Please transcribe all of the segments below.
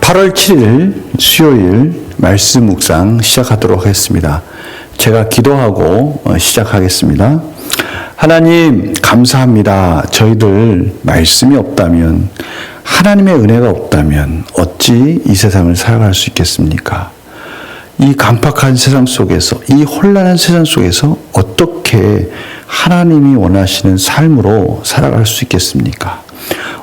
8월 7일 수요일 말씀 묵상 시작하도록 하겠습니다. 제가 기도하고 시작하겠습니다. 하나님 감사합니다. 저희들 말씀이 없다면, 하나님의 은혜가 없다면 어찌 이 세상을 살아갈 수 있겠습니까? 이 간팍한 세상 속에서, 이 혼란한 세상 속에서 어떻게 하나님이 원하시는 삶으로 살아갈 수 있겠습니까?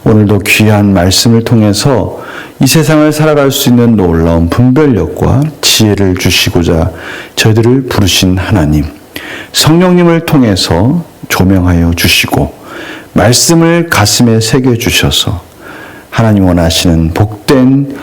오늘도 귀한 말씀을 통해서 이 세상을 살아갈 수 있는 놀라운 분별력과 지혜를 주시고자 저희들을 부르신 하나님, 성령님을 통해서 조명하여 주시고 말씀을 가슴에 새겨 주셔서 하나님 원하시는 복된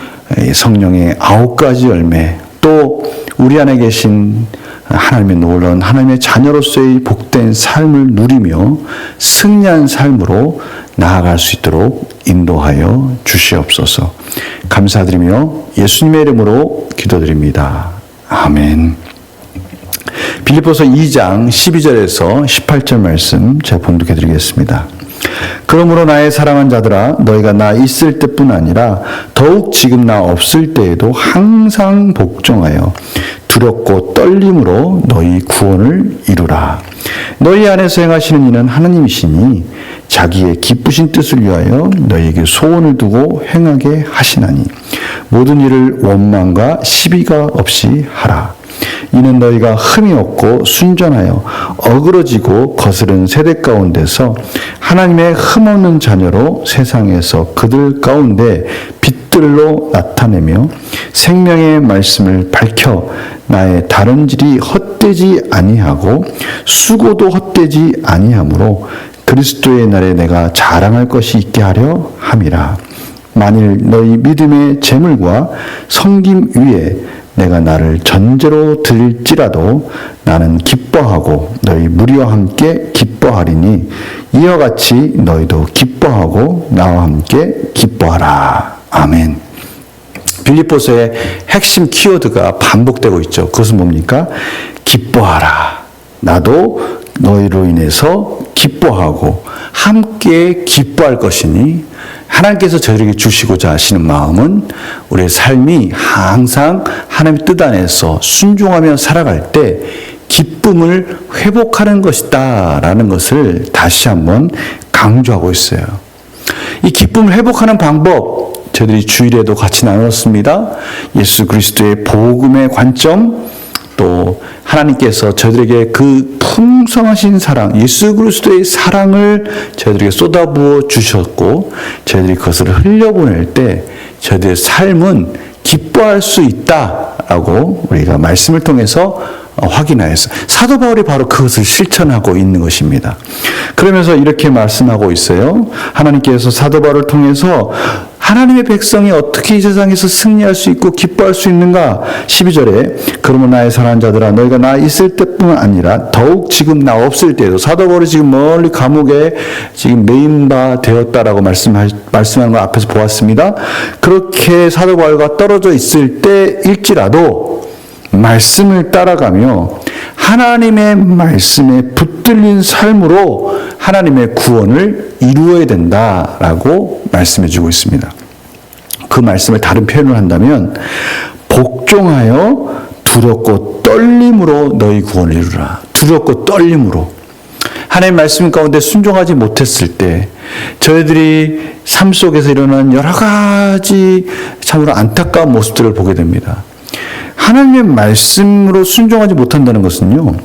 성령의 9가지 열매, 또 우리 안에 계신 하나님의 놀라운 하나님의 자녀로서의 복된 삶을 누리며 승리한 삶으로 나아갈 수 있도록 인도하여 주시옵소서. 감사드리며 예수님의 이름으로 기도드립니다. 아멘. 빌립보서 2장 12절에서 18절 말씀 제가 봉독해 드리겠습니다. 그러므로 나의 사랑하는 자들아, 너희가 나 있을 때뿐 아니라 더욱 지금 나 없을 때에도 항상 복종하여 두렵고 떨림으로 너희 구원을 이루라. 너희 안에서 행하시는 이는 하나님이시니 자기의 기쁘신 뜻을 위하여 너희에게 소원을 두고 행하게 하시나니 모든 일을 원망과 시비가 없이 하라. 이는 너희가 흠이 없고 순전하여 어그러지고 거스른 세대 가운데서 하나님의 흠없는 자녀로 세상에서 그들 가운데 빛들로 나타내며 생명의 말씀을 밝혀 나의 다름질이 헛되지 아니하고 수고도 헛되지 아니하므로 그리스도의 날에 내가 자랑할 것이 있게 하려 함이라. 만일 너희 믿음의 재물과 섬김 위에 내가 나를 전제로 들지라도 나는 기뻐하고 너희 무리와 함께 기뻐하리니 이와 같이 너희도 기뻐하고 나와 함께 기뻐하라. 아멘. 빌립보서의 핵심 키워드가 반복되고 있죠. 그것은 뭡니까? 기뻐하라. 나도 너희로 인해서 기뻐하고 함께 기뻐할 것이니, 하나님께서 저희에게 주시고자 하시는 마음은 우리의 삶이 항상 하나님의 뜻 안에서 순종하며 살아갈 때 기쁨을 회복하는 것이다 라는 것을 다시 한번 강조하고 있어요. 이 기쁨을 회복하는 방법, 저희들이 주일에도 같이 나눴습니다. 예수 그리스도의 복음의 관점, 또 하나님께서 저희들에게 그 풍성하신 사랑, 예수 그리스도의 사랑을 저희들에게 쏟아부어 주셨고 저희들이 그것을 흘려보낼 때 저희들의 삶은 기뻐할 수 있다라고 우리가 말씀을 통해서 확인하였어요. 사도 바울이 바로 그것을 실천하고 있는 것입니다. 그러면서 이렇게 말씀하고 있어요. 하나님께서 사도 바울을 통해서 하나님의 백성이 어떻게 이 세상에서 승리할 수 있고 기뻐할 수 있는가? 12절에 그러면 나의 사랑하는 자들아, 너희가 나 있을 때뿐 아니라 더욱 지금 나 없을 때에도, 사도 바울이 지금 멀리 감옥에 지금 매인 바 되었다라고 말씀하는 거 앞에서 보았습니다. 그렇게 사도 바울과 떨어져 있을 때일지라도 말씀을 따라가며 하나님의 말씀에 붙들린 삶으로 하나님의 구원을 이루어야 된다라고 말씀해 주고 있습니다. 그 말씀을 다른 표현을 한다면 복종하여 두렵고 떨림으로 너희 구원을 이루라. 두렵고 떨림으로. 하나님의 말씀 가운데 순종하지 못했을 때 저희들이 삶 속에서 일어나는 여러 가지 참으로 안타까운 모습들을 보게 됩니다. 하나님의 말씀으로 순종하지 못한다는 것은요,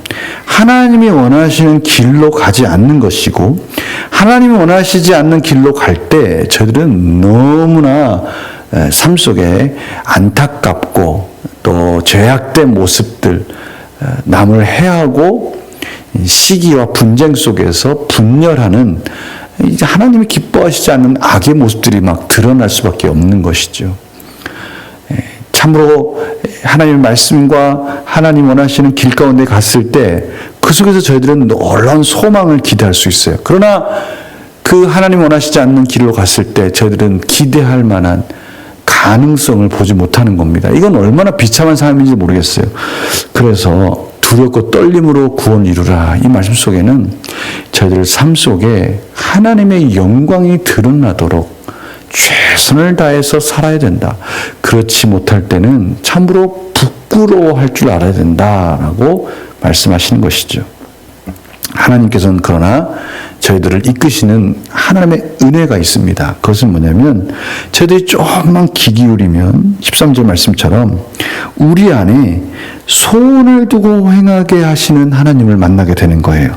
하나님이 원하시는 길로 가지 않는 것이고, 하나님이 원하시지 않는 길로 갈 때 저희들은 너무나 삶 속에 안타깝고 또 죄악된 모습들, 남을 해하고 시기와 분쟁 속에서 분열하는, 이제 하나님이 기뻐하시지 않는 악의 모습들이 막 드러날 수밖에 없는 것이죠. 참으로 하나님의 말씀과 하나님 원하시는 길 가운데 갔을 때 그 속에서 저희들은 놀라운 소망을 기대할 수 있어요. 그러나 그 하나님 원하시지 않는 길로 갔을 때 저희들은 기대할 만한 가능성을 보지 못하는 겁니다. 이건 얼마나 비참한 삶인지 모르겠어요. 그래서 두렵고 떨림으로 구원을 이루라, 이 말씀 속에는 저희들 삶 속에 하나님의 영광이 드러나도록 최선을 다해서 살아야 된다. 그렇지 못할 때는 참으로 부끄러워할 줄 알아야 된다라고 말씀하시는 것이죠. 하나님께서는 그러나 저희들을 이끄시는 하나님의 은혜가 있습니다. 그것은 뭐냐면 저희들이 조금만 귀 기울이면 13절 말씀처럼 우리 안에 소원을 두고 행하게 하시는 하나님을 만나게 되는 거예요.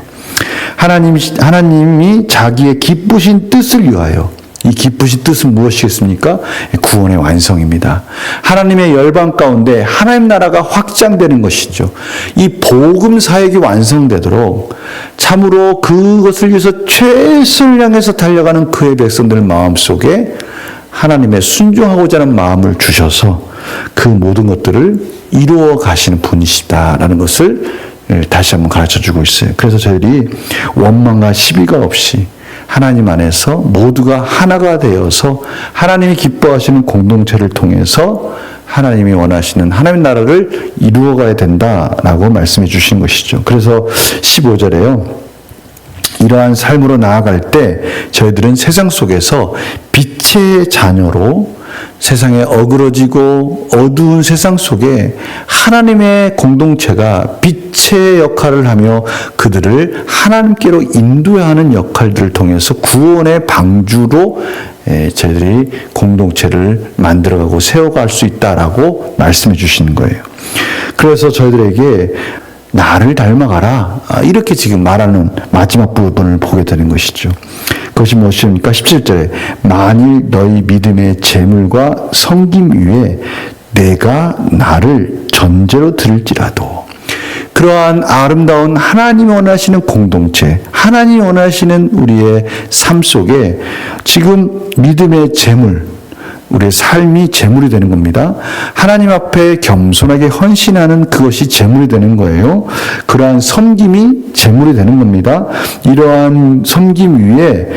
하나님이 자기의 기쁘신 뜻을 위하여, 이 기쁘신 뜻은 무엇이겠습니까? 구원의 완성입니다. 하나님의 열방 가운데 하나님 나라가 확장되는 것이죠. 이 복음 사역이 완성되도록 참으로 그것을 위해서 최선을 향해서 달려가는 그의 백성들 마음속에 하나님의 순종하고자 하는 마음을 주셔서 그 모든 것들을 이루어 가시는 분이시다라는 것을 다시 한번 가르쳐주고 있어요. 그래서 저희들이 원망과 시비가 없이 하나님 안에서 모두가 하나가 되어서 하나님이 기뻐하시는 공동체를 통해서 하나님이 원하시는 하나님의 나라를 이루어가야 된다라고 말씀해 주신 것이죠. 그래서 15절에요. 이러한 삶으로 나아갈 때 저희들은 세상 속에서 빛의 자녀로 세상에 어그러지고 어두운 세상 속에 하나님의 공동체가 빛의 역할을 하며 그들을 하나님께로 인도하는 역할들을 통해서 구원의 방주로 저희들이 공동체를 만들어가고 세워갈 수 있다라고 말씀해 주시는 거예요. 그래서 저희들에게 나를 닮아가라, 이렇게 지금 말하는 마지막 부분을 보게 되는 것이죠. 그것이 무엇입니까? 17절에 만일 너희 믿음의 재물과 섬김 위에 내가 나를 전제로 들을지라도, 그러한 아름다운 하나님이 원하시는 공동체, 하나님이 원하시는 우리의 삶 속에 지금 믿음의 재물, 우리의 삶이 재물이 되는 겁니다. 하나님 앞에 겸손하게 헌신하는 그것이 재물이 되는 거예요. 그러한 섬김이 재물이 되는 겁니다. 이러한 섬김 위에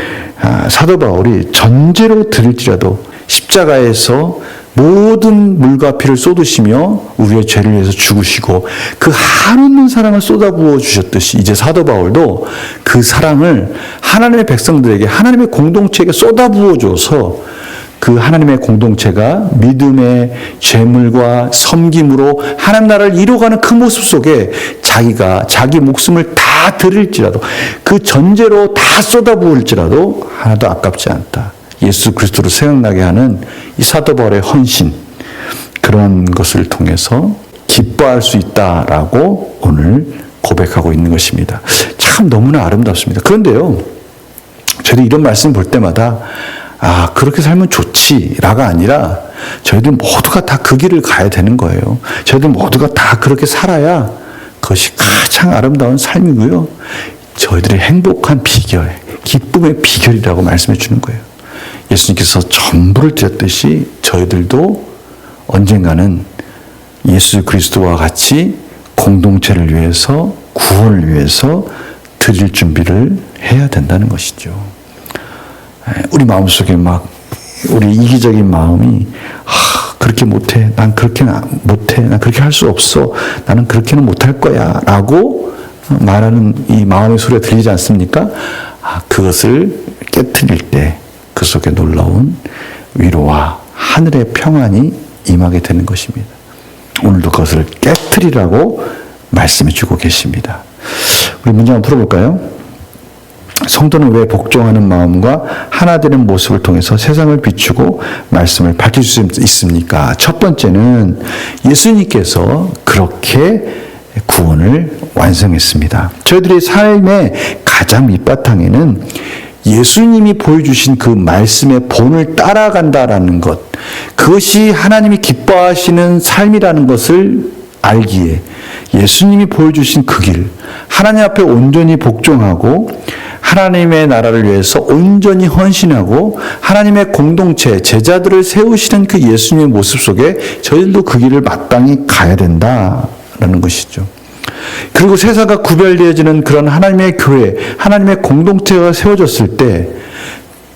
사도 바울이 전제로 들을지라도 십자가에서 모든 물과 피를 쏟으시며 우리의 죄를 위해서 죽으시고 그 한없는 사랑을 쏟아부어 주셨듯이 이제 사도 바울도 그 사랑을 하나님의 백성들에게, 하나님의 공동체에게 쏟아부어 줘서 그 하나님의 공동체가 믿음의 재물과 섬김으로 하나님 나라를 이루어가는 그 모습 속에 자기가 자기 목숨을 다 드릴지라도, 그 전제로 다 쏟아부을지라도 하나도 아깝지 않다. 예수 그리스도로 생각나게 하는 이 사도 바울의 헌신, 그런 것을 통해서 기뻐할 수 있다라고 오늘 고백하고 있는 것입니다. 참 너무나 아름답습니다. 그런데요, 저도 이런 말씀 볼 때마다 그렇게 살면 좋지라가 아니라 저희들 모두가 다 그 길을 가야 되는 거예요. 저희들 모두가 다 그렇게 살아야 그것이 가장 아름다운 삶이고요. 저희들의 행복한 비결, 기쁨의 비결이라고 말씀해 주는 거예요. 예수님께서 전부를 드렸듯이 저희들도 언젠가는 예수 그리스도와 같이 공동체를 위해서, 구원을 위해서 드릴 준비를 해야 된다는 것이죠. 우리 마음속에 막 우리 이기적인 마음이 그렇게 못해, 난 그렇게 못해, 난 그렇게 할 수 없어, 나는 그렇게는 못할 거야 라고 말하는 이 마음의 소리가 들리지 않습니까? 그것을 깨트릴 때 그 속에 놀라운 위로와 하늘의 평안이 임하게 되는 것입니다. 오늘도 그것을 깨트리라고 말씀해 주고 계십니다. 우리 문제 한번 풀어볼까요? 성도는 왜 복종하는 마음과 하나 되는 모습을 통해서 세상을 비추고 말씀을 밝힐 수 있습니까? 첫 번째는 예수님께서 그렇게 구원을 완성했습니다. 저희들의 삶의 가장 밑바탕에는 예수님이 보여주신 그 말씀의 본을 따라간다라는 것, 그것이 하나님이 기뻐하시는 삶이라는 것을 알기에 예수님이 보여주신 그 길, 하나님 앞에 온전히 복종하고 하나님의 나라를 위해서 온전히 헌신하고 하나님의 공동체, 제자들을 세우시는 그 예수님의 모습 속에 저희들도 그 길을 마땅히 가야 된다라는 것이죠. 그리고 세상과 구별되어지는 그런 하나님의 교회, 하나님의 공동체가 세워졌을 때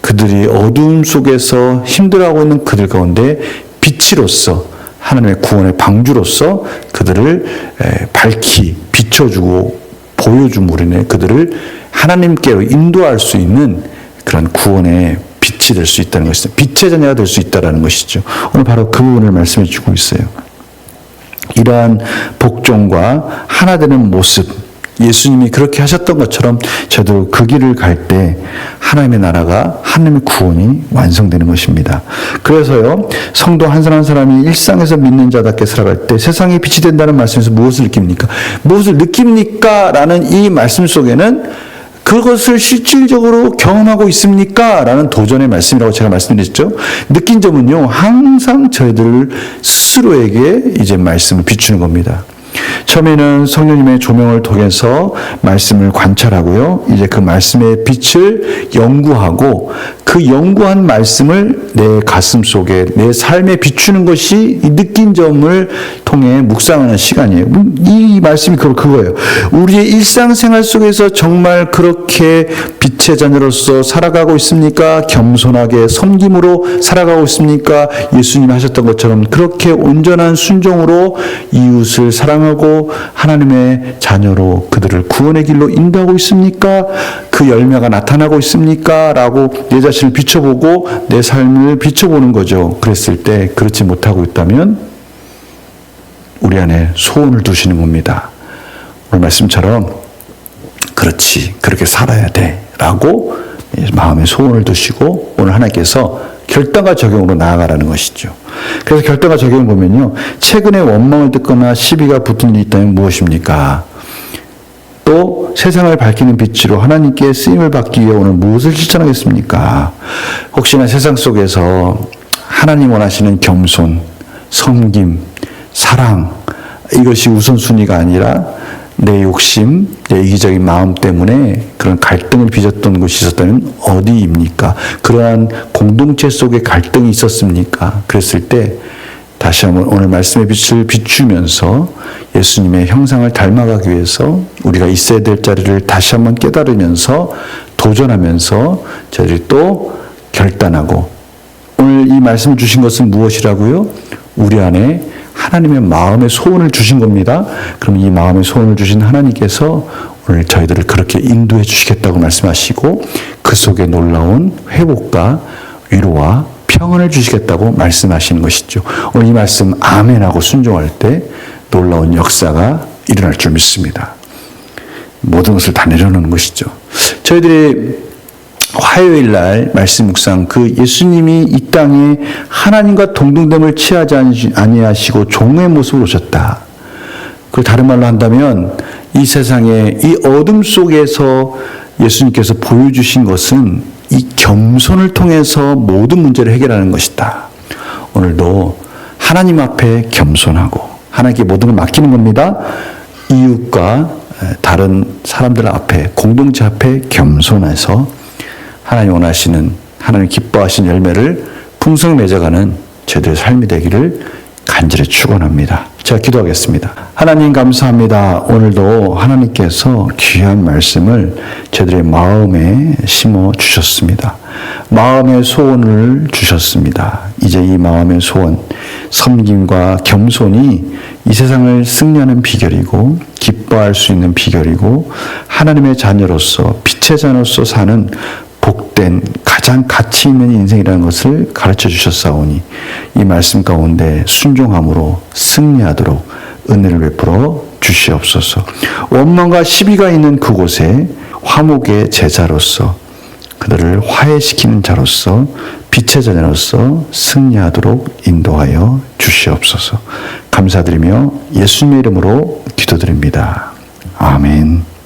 그들이 어두움 속에서 힘들어하고 있는 그들 가운데 빛으로서, 하나님의 구원의 방주로서 그들을 밝히 비춰주고 보여줌으로 인해 그들을 하나님께로 인도할 수 있는 그런 구원의 빛이 빛이 될 수 있다는 것이죠. 빛의 자녀가 될 수 있다는 것이죠. 오늘 바로 그 부분을 말씀해 주고 있어요. 이러한 복종과 하나 되는 모습, 예수님이 그렇게 하셨던 것처럼 저도 그 길을 갈 때 하나님의 나라가, 하나님의 구원이 완성되는 것입니다. 그래서요, 성도 한 사람 한 사람이 일상에서 믿는 자답게 살아갈 때 세상에 빛이 된다는 말씀에서 무엇을 느낍니까? 무엇을 느낍니까? 라는 이 말씀 속에는 그것을 실질적으로 경험하고 있습니까? 라는 도전의 말씀이라고 제가 말씀드렸죠. 느낀 점은요, 항상 저희들 스스로에게 이제 말씀을 비추는 겁니다. 처음에는 성령님의 조명을 통해서 말씀을 관찰하고요. 이제 그 말씀의 빛을 연구하고 그 연구한 말씀을 내 가슴 속에 내 삶에 비추는 것이 이 느낀 점을 통해 묵상하는 시간이에요. 이 말씀이 그거예요. 우리의 일상생활 속에서 정말 그렇게 빛의 자녀로서 살아가고 있습니까? 겸손하게 섬김으로 살아가고 있습니까? 예수님이 하셨던 것처럼 그렇게 온전한 순종으로 이웃을 사랑하고 하나님의 자녀로 그들을 구원의 길로 인도하고 있습니까? 그 열매가 나타나고 있습니까? 라고 내 자신을 비춰보고 내 삶을 비춰보는 거죠. 그랬을 때 그렇지 못하고 있다면 우리 안에 소원을 두시는 겁니다. 오늘 말씀처럼 그렇지, 그렇게 살아야 돼 라고 마음에 소원을 두시고 오늘 하나님께서 결단과 적용으로 나아가라는 것이죠. 그래서 결단과 적용을 보면요, 최근에 원망을 듣거나 시비가 붙은 일이 있다면 무엇입니까? 또 세상을 밝히는 빛으로 하나님께 쓰임을 받기 위해 오늘 무엇을 실천하겠습니까? 혹시나 세상 속에서 하나님 원하시는 겸손, 섬김, 사랑, 이것이 우선순위가 아니라 내 욕심, 내 이기적인 마음 때문에 그런 갈등을 빚었던 것이 있었다면 어디입니까? 그러한 공동체 속에 갈등이 있었습니까? 그랬을 때 다시 한번 오늘 말씀의 빛을 비추면서 예수님의 형상을 닮아가기 위해서 우리가 있어야 될 자리를 다시 한번 깨달으면서 도전하면서 저희들이 또 결단하고, 오늘 이 말씀을 주신 것은 무엇이라고요? 우리 안에 하나님의 마음의 소원을 주신 겁니다. 그럼 이 마음의 소원을 주신 하나님께서 오늘 저희들을 그렇게 인도해 주시겠다고 말씀하시고 그 속에 놀라운 회복과 위로와 평안을 주시겠다고 말씀하시는 것이죠. 오늘 이 말씀 아멘하고 순종할 때 놀라운 역사가 일어날 줄 믿습니다. 모든 것을 다 내려놓는 것이죠. 저희들이 화요일 날 말씀 묵상, 그 예수님이 이 땅에 하나님과 동등됨을 취하지 아니하시고 종의 모습으로 오셨다. 그걸 다른 말로 한다면 이 세상에 이 어둠 속에서 예수님께서 보여주신 것은 이 겸손을 통해서 모든 문제를 해결하는 것이다. 오늘도 하나님 앞에 겸손하고 하나님께 모든 걸 맡기는 겁니다. 이웃과 다른 사람들 앞에, 공동체 앞에 겸손해서 하나님 원하시는, 하나님 기뻐하시는 열매를 풍성히 맺어가는 저희들의 삶이 되기를 간절히 축원합니다. 제가 기도하겠습니다. 하나님 감사합니다. 오늘도 하나님께서 귀한 말씀을 저희들의 마음에 심어 주셨습니다. 마음의 소원을 주셨습니다. 이제 이 마음의 소원, 섬김과 겸손이 이 세상을 승리하는 비결이고 기뻐할 수 있는 비결이고 하나님의 자녀로서, 빛의 자녀로서 사는 복된 가장 가치 있는 인생이라는 것을 가르쳐 주셨사오니 이 말씀 가운데 순종함으로 승리하도록 은혜를 베풀어 주시옵소서. 원망과 시비가 있는 그곳에 화목의 제자로서, 그들을 화해시키는 자로서, 빛의 자녀로서 승리하도록 인도하여 주시옵소서. 감사드리며 예수님의 이름으로 기도드립니다. 아멘.